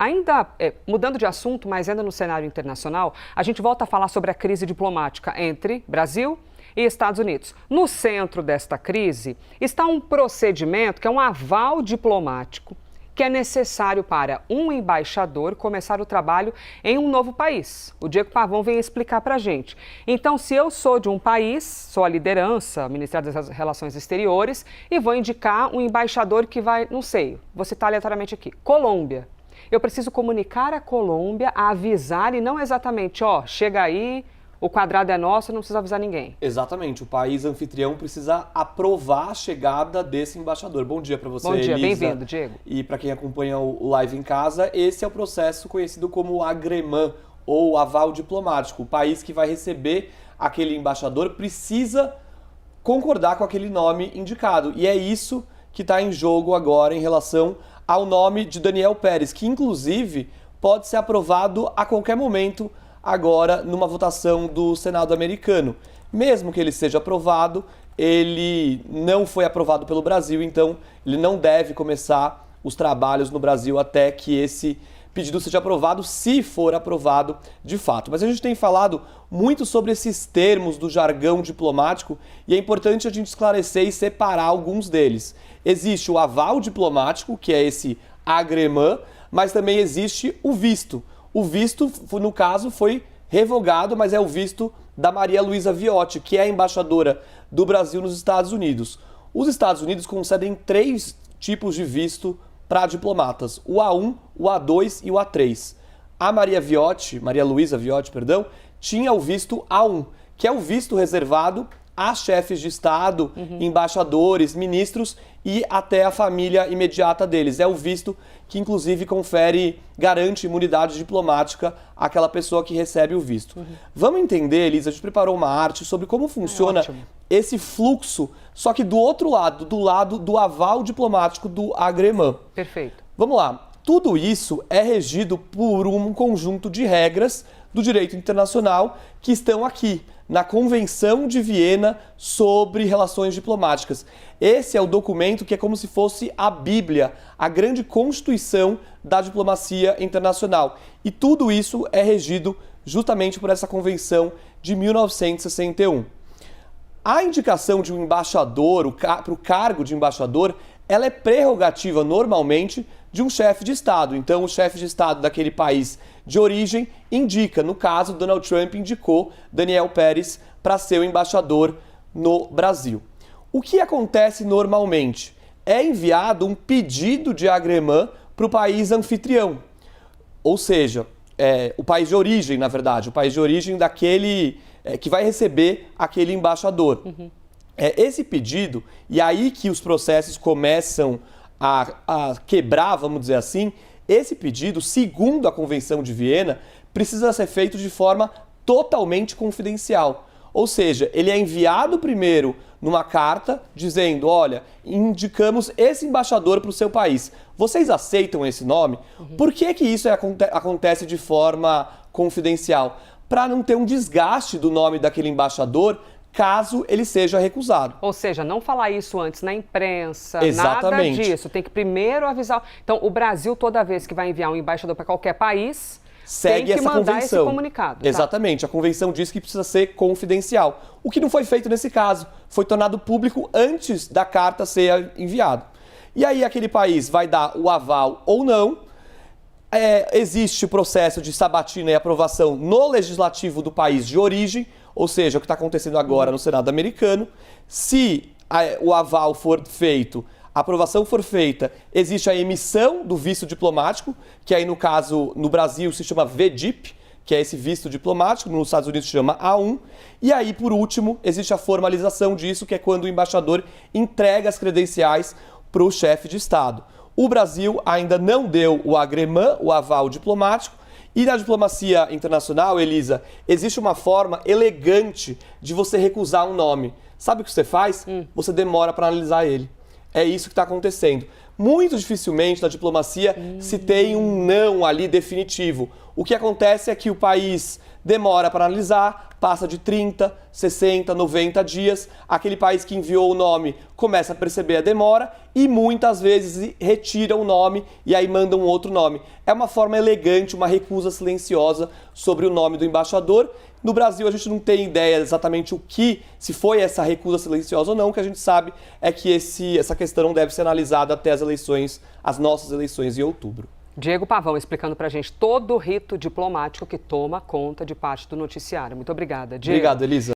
Ainda mudando de assunto, mas ainda no cenário internacional, a gente volta a falar sobre a crise diplomática entre Brasil e Estados Unidos. No centro desta crise está um procedimento que é um aval diplomático que é necessário para um embaixador começar o trabalho em um novo país. O Diego Pavão vem explicar para a gente. Então, se eu sou de um país, sou a liderança, Ministério das Relações Exteriores, e vou indicar um embaixador que vai, não sei, vou citar aleatoriamente aqui, Colômbia. Eu preciso comunicar à Colômbia, avisar e não exatamente, chega aí, o quadrado é nosso, não precisa avisar ninguém. Exatamente, o país anfitrião precisa aprovar a chegada desse embaixador. Bom dia para você, Bom dia, Elisa. bem-vindo, Diego. E para quem acompanha o live em casa, esse é o processo conhecido como agremã, ou aval diplomático. O país que vai receber aquele embaixador precisa concordar com aquele nome indicado. E é isso que está em jogo agora em relação ao nome de Daniel Pérez, que inclusive pode ser aprovado a qualquer momento agora numa votação do Senado americano. Mesmo que ele seja aprovado, ele não foi aprovado pelo Brasil, então ele não deve começar os trabalhos no Brasil até que esse pedido seja aprovado, se for aprovado de fato. Mas a gente tem falado muito sobre esses termos do jargão diplomático e é importante a gente esclarecer e separar alguns deles. Existe o aval diplomático, que é esse agremã, mas também existe o visto. O visto, no caso, foi revogado, mas é o visto da Maria Luísa Viotti, que é a embaixadora do Brasil nos Estados Unidos. Os Estados Unidos concedem 3 tipos de visto para diplomatas, o A1, o A2 e o A3. A Maria Luísa Viotti, tinha o visto A1, que é o visto reservado a chefes de Estado, embaixadores, ministros e até a família imediata deles. É o visto que, inclusive, garante imunidade diplomática àquela pessoa que recebe o visto. Vamos entender, Elisa, a gente preparou uma arte sobre como funciona esse fluxo, só que do outro lado, do lado do aval diplomático do agremã. Perfeito. Vamos lá. Tudo isso é regido por um conjunto de regras do direito internacional que estão aqui, na Convenção de Viena sobre Relações Diplomáticas. Esse é o documento que é como se fosse a Bíblia, a grande constituição da diplomacia internacional. E tudo isso é regido justamente por essa Convenção de 1961. A indicação de um embaixador, para o cargo de embaixador, ela é prerrogativa normalmente de um chefe de Estado. Então, o chefe de Estado daquele país de origem indica. No caso, Donald Trump indicou Daniel Pérez para ser o embaixador no Brasil. O que acontece normalmente? É enviado um pedido de agremã para o país anfitrião. Ou seja, o país de origem, na verdade, o país de origem daquele que vai receber aquele embaixador. Esse pedido, e aí que os processos começam a quebrar, vamos dizer assim, esse pedido, segundo a Convenção de Viena, precisa ser feito de forma totalmente confidencial. Ou seja, ele é enviado primeiro numa carta dizendo, olha, indicamos esse embaixador para o seu país. Vocês aceitam esse nome? Por que isso acontece de forma confidencial? Para não ter um desgaste do nome daquele embaixador caso ele seja recusado. Ou seja, não falar isso antes na imprensa, Exatamente. Nada disso. Tem que primeiro avisar. Então, o Brasil, toda vez que vai enviar um embaixador para qualquer país, segue tem que essa mandar convenção. esse comunicado. Exatamente. A convenção diz que precisa ser confidencial. O que não foi feito nesse caso. Foi tornado público antes da carta ser enviada. E aí aquele país vai dar o aval ou não. Existe o processo de sabatina e aprovação no legislativo do país de origem, ou seja, o que está acontecendo agora no Senado americano. Se o aval for feito, a aprovação for feita, existe a emissão do visto diplomático, que aí no caso, no Brasil se chama VDIP, que é esse visto diplomático, nos Estados Unidos se chama A1. E aí, por último, existe a formalização disso, que é quando o embaixador entrega as credenciais para o chefe de Estado. O Brasil ainda não deu o agremã, o aval diplomático, e na diplomacia internacional, Elisa, existe uma forma elegante de você recusar um nome. Sabe o que você faz? Você demora para analisar ele. É isso que está acontecendo. Muito dificilmente na diplomacia se tem um não ali definitivo. o que acontece é que o país demora para analisar, passa de 30, 60, 90 dias, aquele país que enviou o nome começa a perceber a demora e muitas vezes retira o nome e aí manda um outro nome. É uma forma elegante, uma recusa silenciosa sobre o nome do embaixador. No Brasil a gente não tem ideia exatamente se foi essa recusa silenciosa ou não. O que a gente sabe é que essa questão não deve ser analisada até as nossas eleições em outubro. Diego Pavão explicando pra gente todo o rito diplomático que toma conta de parte do noticiário. Muito obrigada, Diego. Obrigado, Elisa.